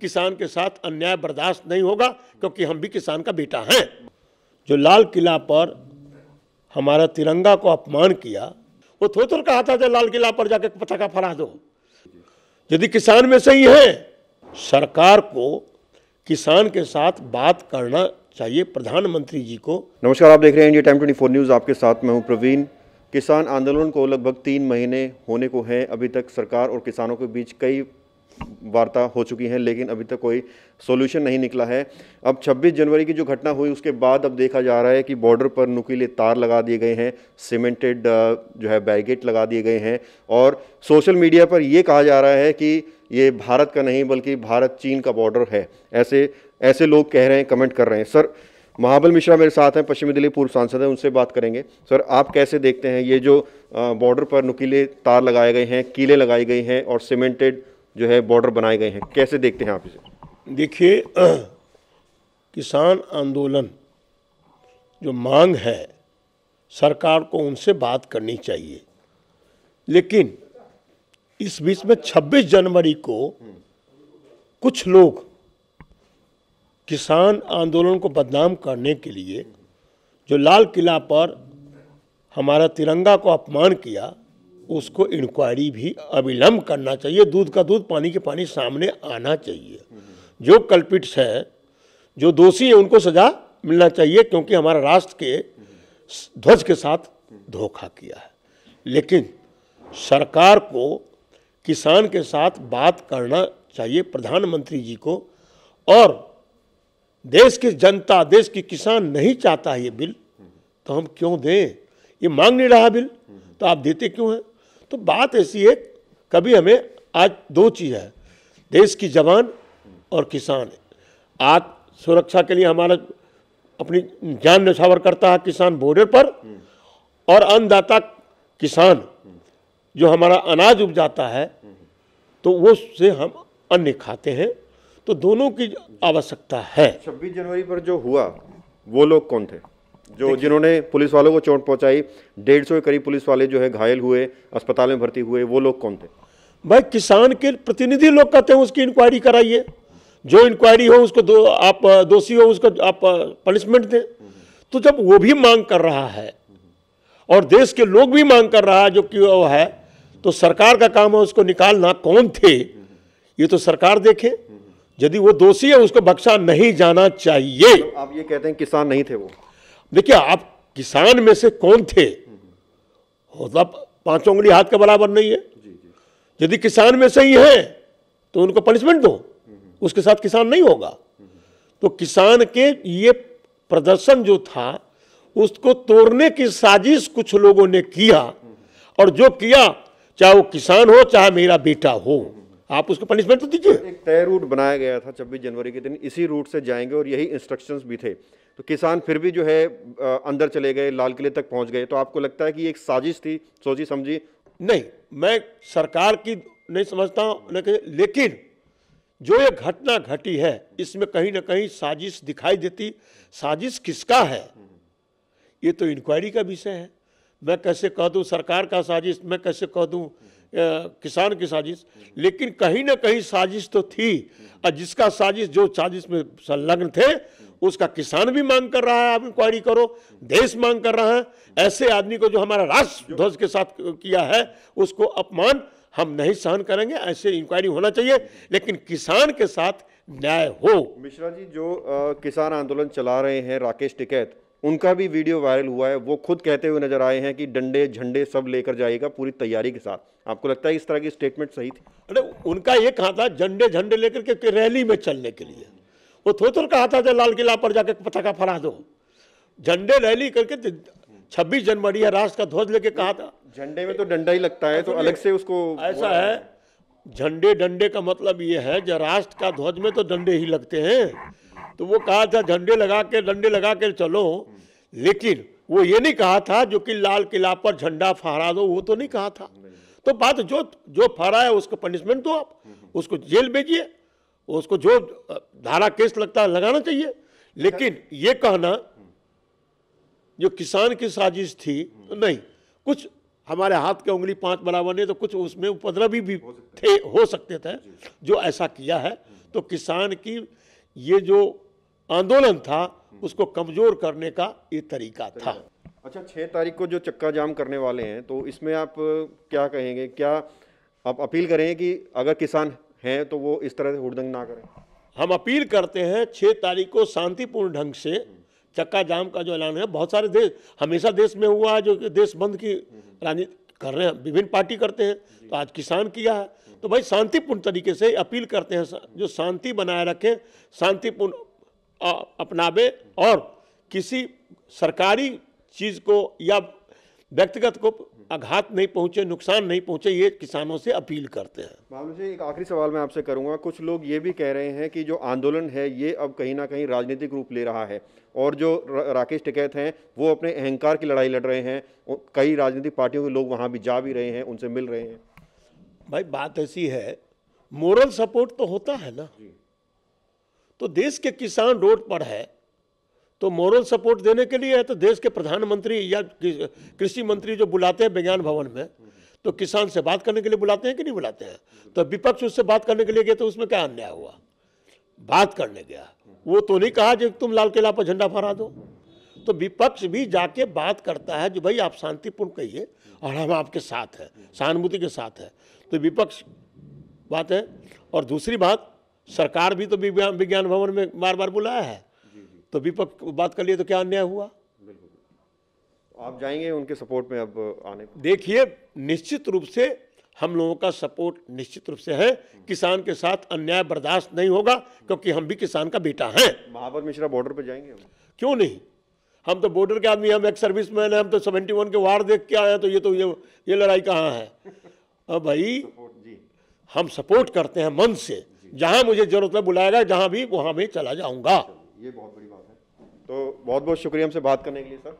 किसान के साथ अन्याय बर्दाश्त नहीं होगा, क्योंकि हम भी किसान का बेटा हैं। जो लाल किला पर हमारा तिरंगा को अपमान किया, वो थोड़ा कहा था जो लाल किला पर जाके पताका फहरा दो। यदि किसान में सही है, सरकार को किसान के साथ बात करना चाहिए, प्रधानमंत्री जी को। नमस्कार, आप देख रहे हैं इंडिया टाइम 24 न्यूज़। आपके साथ मैं हूं प्रवीण। किसान आंदोलन को लगभग 3 महीने होने को हैं। अभी तक सरकार और किसानों के बीच कई वार्ता हो चुकी हैं, लेकिन अभी तक कोई सॉल्यूशन नहीं निकला है। अब 26 जनवरी की जो घटना हुई उसके बाद अब देखा जा रहा है कि बॉर्डर पर नुकीले तार लगा दिए गए हैं, सीमेंटेड जो है बैरिकेड लगा दिए गए हैं, और सोशल मीडिया पर ये कहा जा रहा है कि ये भारत का नहीं बल्कि भारत चीन का बॉर्डर है। ऐसे लोग कह रहे हैं, कमेंट कर रहे हैं। सर, महाबल मिश्रा मेरे साथ हैं, पश्चिमी दिल्ली पूर्व सांसद हैं, उनसे बात करेंगे। सर, आप कैसे देखते हैं ये जो बॉर्डर पर नुकीले तार लगाए गए हैं, कीले लगाई गई हैं और सीमेंटेड जो है बॉर्डर बनाए गए हैं, कैसे देखते हैं आप इसे? देखिए, किसान आंदोलन जो मांग है, सरकार को उनसे बात करनी चाहिए, लेकिन इस बीच में 26 जनवरी को कुछ लोग किसान आंदोलन को बदनाम करने के लिए जो लाल किला पर हमारा तिरंगा को अपमान किया, उसको इंक्वायरी भी अविलंब करना चाहिए। दूध का दूध, पानी के पानी सामने आना चाहिए। जो कल्पिट्स है, जो दोषी है, उनको सजा मिलना चाहिए, क्योंकि हमारा राष्ट्र के ध्वज के साथ धोखा किया है। लेकिन सरकार को किसान के साथ बात करना चाहिए, प्रधानमंत्री जी को। और देश की जनता, देश की किसान नहीं चाहता है ये बिल, तो हम क्यों दें? ये मांग नहीं रहा बिल, तो आप देते क्यों हैं? तो बात ऐसी है, कभी हमें आज 2 चीज़ है, देश की जवान और किसान। आज सुरक्षा के लिए हमारा अपनी जान न्यौछावर करता है किसान बॉर्डर पर, और अन्नदाता किसान जो हमारा अनाज उपजाता है, तो वो से हम अन्न खाते हैं। तो दोनों की आवश्यकता है। 26 जनवरी पर जो हुआ, वो लोग कौन थे जिन्होंने पुलिस वालों को चोट पहुंचाई? 150 के करीब पुलिस वाले जो है घायल हुए, अस्पताल में भर्ती हुए, वो लोग कौन थे? भाई, किसान के प्रतिनिधि लोग कहते हैं उसकी इंक्वायरी कराइए। जो इंक्वायरी हो उसको आप दोषी हो उसको आप पनिशमेंट दें। तो जब वो भी मांग कर रहा है और देश के लोग भी मांग कर रहा है जो कि वो है, तो सरकार का काम है उसको निकालना। कौन थे ये तो सरकार देखे। यदि वो दोषी है उसको बख्शा नहीं जाना चाहिए। तो आप ये कहते हैं किसान नहीं थे वो? देखिए, आप किसान में से कौन थे, होता 5 उंगली हाथ के बराबर नहीं है। यदि किसान में सही है तो उनको पनिशमेंट दो, उसके साथ किसान नहीं होगा। तो किसान के ये प्रदर्शन जो था, उसको तोड़ने की साजिश कुछ लोगों ने किया, और जो किया, चाहे वो किसान हो चाहे मेरा बेटा हो, आप उसको पनिशमेंट तो दीजिए। एक तय रूट बनाया गया था 26 जनवरी के दिन, इसी रूट से जाएंगे और यही इंस्ट्रक्शंस भी थे। तो किसान फिर भी जो है अंदर चले गए, लाल किले तक पहुंच गए। तो आपको लगता है कि एक साजिश थी, सोची समझी? नहीं, मैं सरकार की नहीं समझता हूं, लेकिन जो ये घटना घटी है, इसमें कहीं ना कहीं साजिश दिखाई देती। साजिश किसका है ये तो इंक्वायरी का विषय है। मैं कैसे कह दूं सरकार का साजिश, मैं कैसे कह दूं किसान की साजिश, लेकिन कहीं ना कहीं साजिश तो थी। और जिसका साजिश, जो साजिश में संलग्न थे, उसका किसान भी मांग कर रहा है आप इंक्वायरी करो, देश मांग कर रहा है। ऐसे आदमी को जो हमारा राष्ट्र ध्वज के साथ किया है, उसको अपमान हम नहीं सहन करेंगे। ऐसे इंक्वायरी होना चाहिए, लेकिन किसान के साथ न्याय हो। मिश्रा जी, जो किसान आंदोलन चला रहे हैं राकेश टिकैत, उनका भी वीडियो वायरल हुआ है। वो खुद कहते हुए नजर आए हैं कि डंडे झंडे सब लेकर जाएगा पूरी तैयारी के साथ। आपको लगता है इस तरह की स्टेटमेंट सही थी? अरे, उनका ये कहा था झंडे झंडे लेकर के रैली में चलने के लिए। वो थोड़ा कहा था जो लाल किला पर जाकर पताका फहरा दो। झंडे रैली करके 26 जनवरी है, राष्ट्र का ध्वज लेके कहा था। झंडे में तो डंडा ही लगता है, तो अलग से उसको ऐसा है। झंडे डंडे का मतलब ये है, जो राष्ट्र का ध्वज में तो डंडे ही लगते हैं। तो वो कहा था झंडे लगा के, डंडे लगा के चलो, लेकिन वो ये नहीं कहा था जो कि लाल किला पर झंडा फहरा दो, वो तो नहीं कहा था। तो बात जो फहरा है उसको पनिशमेंट दो, आप उसको जेल भेजिए, उसको जो धारा केस लगता है लगाना चाहिए। लेकिन ये कहना जो किसान की साजिश थी, नहीं, कुछ हमारे हाथ के उंगली 5 बराबर नहीं, तो कुछ उसमें उपद्रवी भी हो सकते थे जो ऐसा किया है। तो किसान की ये जो आंदोलन था उसको कमजोर करने का ये तरीका था। अच्छा, 6 तारीख को जो चक्का जाम करने वाले हैं, तो इसमें आप क्या कहेंगे? क्या आप अपील करेंगे कि अगर किसान हैं तो वो इस तरह से हुड़दंग ना करें? हम अपील करते हैं 6 तारीख को शांतिपूर्ण ढंग से चक्का जाम का जो ऐलान है, बहुत सारे देश, हमेशा देश में हुआ है जो कि देश बंद की राजनीति कर रहे हैं, विभिन्न पार्टी करते हैं, तो आज किसान किया है। तो भाई शांतिपूर्ण तरीके से अपील करते हैं, जो शांति बनाए रखें, शांतिपूर्ण अपनावे और किसी सरकारी चीज़ को या व्यक्तिगत को आघात नहीं पहुंचे, नुकसान नहीं पहुंचे, ये किसानों से अपील करते हैं। बाबू जी, एक आखिरी सवाल मैं आपसे करूंगा। कुछ लोग ये भी कह रहे हैं कि जो आंदोलन है ये अब कहीं ना कहीं राजनीतिक रूप ले रहा है और जो राकेश टिकैत हैं वो अपने अहंकार की लड़ाई लड़ रहे हैं। कई राजनीतिक पार्टियों के लोग वहाँ भी जा भी रहे हैं, उनसे मिल रहे हैं। भाई बात ऐसी है, मोरल सपोर्ट तो होता है ना। तो देश के किसान रोड पर है तो मोरल सपोर्ट देने के लिए है, तो देश के प्रधानमंत्री या कृषि मंत्री जो बुलाते हैं विज्ञान भवन में, तो किसान से बात करने के लिए बुलाते हैं कि नहीं बुलाते हैं? तो विपक्ष उससे बात करने के लिए गया, तो उसमें क्या अन्याय हुआ? बात करने गया, वो तो नहीं कहा कि तुम लाल किला पर झंडा फहरा दो। तो विपक्ष भी जाके बात करता है कि भाई आप शांतिपूर्ण कहिए और हम आपके साथ हैं, सहानुभूति के साथ है। तो विपक्ष बात है। और दूसरी बात, सरकार भी तो विज्ञान भवन में बार बार बुलाया है, तो विपक्ष बात कर लिए तो क्या अन्याय हुआ? बिल्कुल। आप जाएंगे उनके सपोर्ट में अब आने? देखिए, निश्चित रूप से हम लोगों का सपोर्ट निश्चित रूप से है। किसान के साथ अन्याय बर्दाश्त नहीं होगा, क्योंकि हम भी किसान का बेटा हैं। महापत मिश्रा बॉर्डर पर जाएंगे हम? क्यों नहीं, हम तो बॉर्डर के आदमी, हम एक सर्विसमैन है, हम तो 71 के वार देख के आए हैं। तो ये लड़ाई कहाँ है? अब भाई हम सपोर्ट करते हैं मन से, जहां मुझे जरूरत है बुलाएगा, जहां भी वहां भी चला जाऊंगा। ये बहुत बड़ी बात है। तो बहुत बहुत शुक्रिया हमसे बात करने के लिए सर।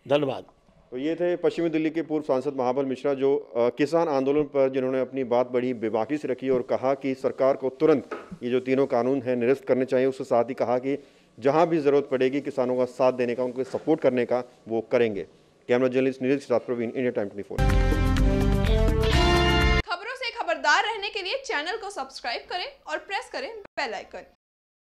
धन्यवाद। तो ये थे पश्चिमी दिल्ली के पूर्व सांसद महाबल मिश्रा, जो किसान आंदोलन पर जिन्होंने अपनी बात बड़ी बेबाकी से रखी और कहा कि सरकार को तुरंत ये जो तीनों कानून हैं निरस्त करने चाहिए। उसके साथ ही कहा कि जहां भी ज़रूरत पड़ेगी किसानों का साथ देने का, उनको सपोर्ट करने का वो करेंगे। कैमरा जर्नलिस्ट नीरज के साथ प्रवीण, इंडिया टाइम 24। खबरों से खबरदार रहने के लिए चैनल को सब्सक्राइब करें और प्रेस करें बेल आइकन।